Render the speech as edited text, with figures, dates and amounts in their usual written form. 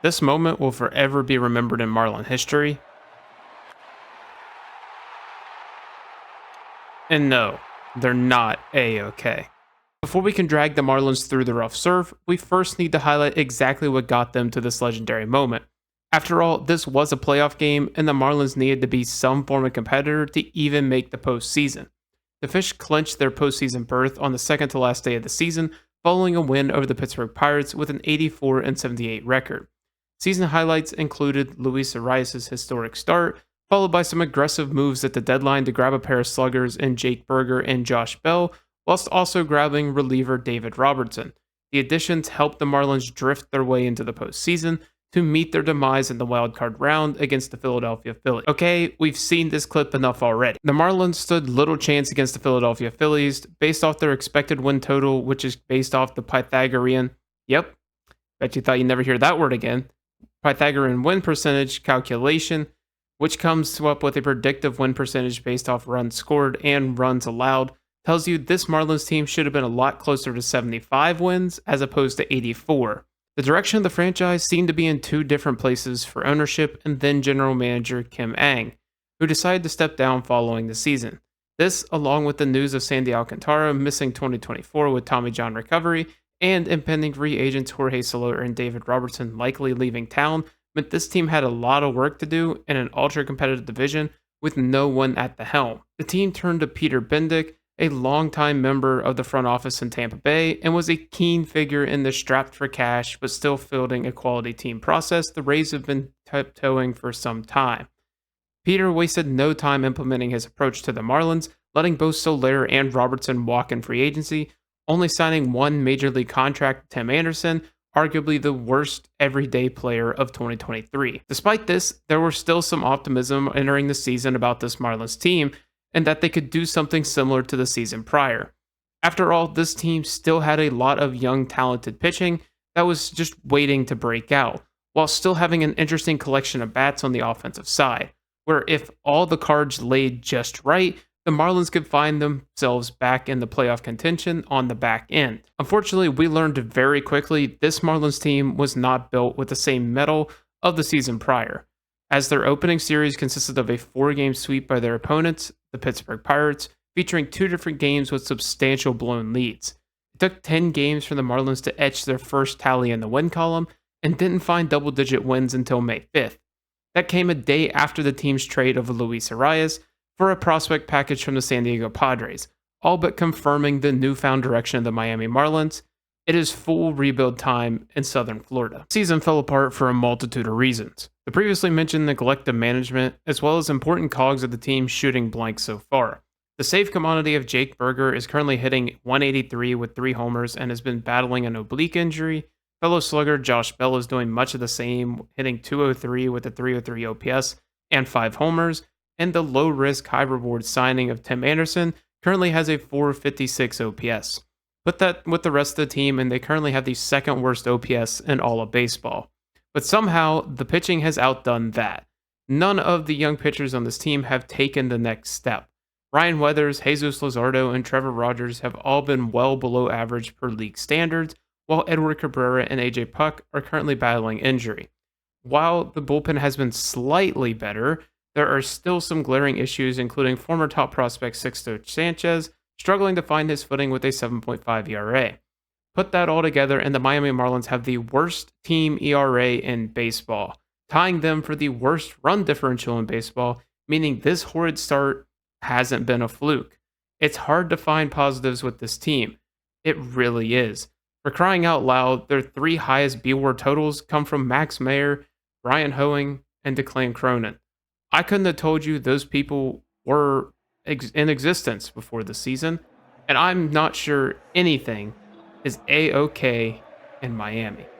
This moment will forever be remembered in Marlin history. And no, they're not A-OK. Before we can drag the Marlins through the rough surf, we first need to highlight exactly what got them to this legendary moment. After all, this was a playoff game, and the Marlins needed to be some form of competitor to even make the postseason. The Fish clinched their postseason berth on the second to last day of the season, following a win over the Pittsburgh Pirates with an 84-78 record. Season highlights included Luis Arias' historic start, followed by some aggressive moves at the deadline to grab a pair of sluggers in Jake Berger and Josh Bell, whilst also grabbing reliever David Robertson. The additions helped the Marlins drift their way into the postseason to meet their demise in the wildcard round against the Philadelphia Phillies. Okay, we've seen this clip enough already. The Marlins stood little chance against the Philadelphia Phillies based off their expected win total, which is based off the Pythagorean, yep, bet you thought you'd never hear that word again, Pythagorean win percentage calculation, which comes up with a predictive win percentage based off runs scored and runs allowed, tells you this Marlins team should have been a lot closer to 75 wins as opposed to 84. The direction of the franchise seemed to be in two different places for ownership and then general manager Kim Ang, who decided to step down following the season. This, along with the news of Sandy Alcantara missing 2024 with Tommy John recovery and impending free agents Jorge Soler and David Robertson likely leaving town, meant this team had a lot of work to do in an ultra-competitive division with no one at the helm. The team turned to Peter Bendick, a longtime member of the front office in Tampa Bay, and was a keen figure in the strapped for cash but still fielding a quality team process the Rays have been tiptoeing for some time. Peter wasted no time implementing his approach to the Marlins, letting both Soler and Robertson walk in free agency, only signing one major league contract with Tim Anderson, arguably the worst everyday player of 2023. Despite this, there was still some optimism entering the season about this Marlins team, and that they could do something similar to the season prior. After all, this team still had a lot of young, talented pitching that was just waiting to break out, while still having an interesting collection of bats on the offensive side, where if all the cards laid just right, the Marlins could find themselves back in the playoff contention on the back end. Unfortunately, we learned very quickly this Marlins team was not built with the same mettle of the season prior, as their opening series consisted of a 4-game sweep by their opponents, the Pittsburgh Pirates, featuring 2 different games with substantial blown leads. It took 10 games for the Marlins to etch their first tally in the win column and didn't find double-digit wins until May 5th. That came a day after the team's trade of Luis Arias for a prospect package from the San Diego Padres, all but confirming the newfound direction of the Miami Marlins. It is full rebuild time in Southern Florida. The season fell apart for a multitude of reasons. The previously mentioned neglect of management, as well as important cogs of the team shooting blank so far. The safe commodity of Jake Berger is currently hitting 183 with 3 homers and has been battling an oblique injury. Fellow slugger Josh Bell is doing much of the same, hitting 203 with a 303 OPS and 5 homers. And the low-risk, high-reward signing of Tim Anderson currently has a 456 OPS. Put that with the rest of the team, and they currently have the second worst OPS in all of baseball. But somehow, the pitching has outdone that. None of the young pitchers on this team have taken the next step. Ryan Weathers, Jesus Luzardo, and Trevor Rogers have all been well below average per league standards, while Edward Cabrera and AJ Puck are currently battling injury. While the bullpen has been slightly better, there are still some glaring issues, including former top prospect Sixto Sanchez struggling to find his footing with a 7.5 ERA. Put that all together, and the Miami Marlins have the worst team ERA in baseball, tying them for the worst run differential in baseball, meaning this horrid start hasn't been a fluke. It's hard to find positives with this team. It really is. For crying out loud, their 3 highest B-WAR totals come from Max Meyer, Brian Hoeing, and Declan Cronin. I couldn't have told you those people were in existence before the season, and I'm not sure anything is A-OK in Miami.